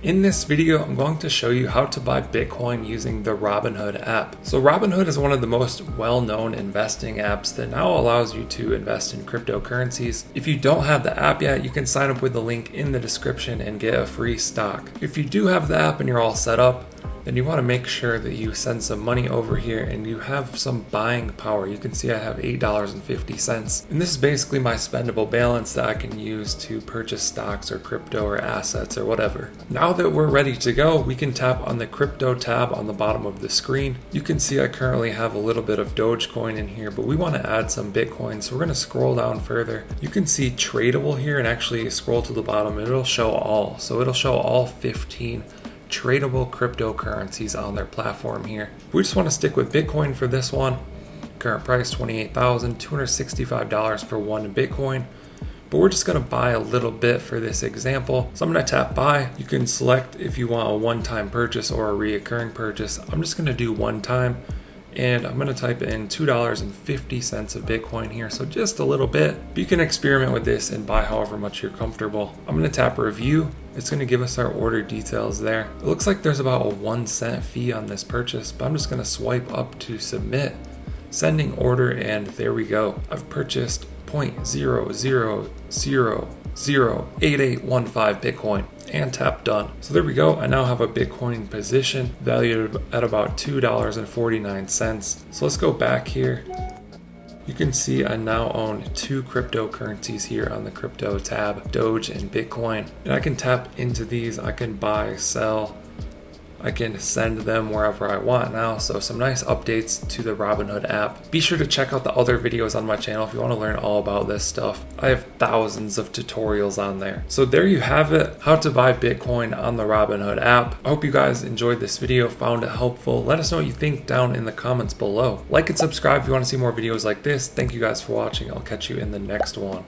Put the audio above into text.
In this video, I'm going to show you how to buy Bitcoin using the Robinhood app. So Robinhood is one of the most well-known investing apps that now allows you to invest in cryptocurrencies. If you don't have the app yet, you can sign up with the link in the description and get a free stock. If you do have the app and you're all set up, then you want to make sure that you send some money over here and you have some buying power. You can see I have $8.50. And this is basically my spendable balance that I can use to purchase stocks or crypto or assets or whatever. Now that we're ready to go, we can tap on the crypto tab on the bottom of the screen. You can see I currently have a little bit of Dogecoin in here, but we want to add some Bitcoin. So we're going to scroll down further. You can see tradable here and actually scroll to the bottom. It'll show all. So it'll show all 15 tradable cryptocurrencies on their platform here. We just want to stick with Bitcoin for this one. Current price $28,265 for one Bitcoin. But we're just going to buy a little bit for this example. So I'm going to tap buy. You can select if you want a one-time purchase or a reoccurring purchase. I'm just going to do one time. And I'm going to type in $2.50 of Bitcoin here, so just a little bit. But you can experiment with this and buy however much you're comfortable. I'm going to tap review. It's going to give us our order details there. It looks like there's about a 1 cent fee on this purchase, but I'm just going to swipe up to submit, sending order, and there we go. I've purchased 0.0008815 Bitcoin and tap done. So there we go. I now have a Bitcoin position valued at about $2.49. So let's go back here. You can see I now own two cryptocurrencies here on the crypto tab, Doge and Bitcoin. And I can tap into these. I can buy, sell. I can send them wherever I want now. So some nice updates to the Robinhood app. Be sure to check out the other videos on my channel if you want to learn all about this stuff. I have thousands of tutorials on there. So there you have it, how to buy Bitcoin on the Robinhood app. I hope you guys enjoyed this video, found it helpful. Let us know what you think down in the comments below. Like and subscribe if you want to see more videos like this. Thank you guys for watching. I'll catch you in the next one.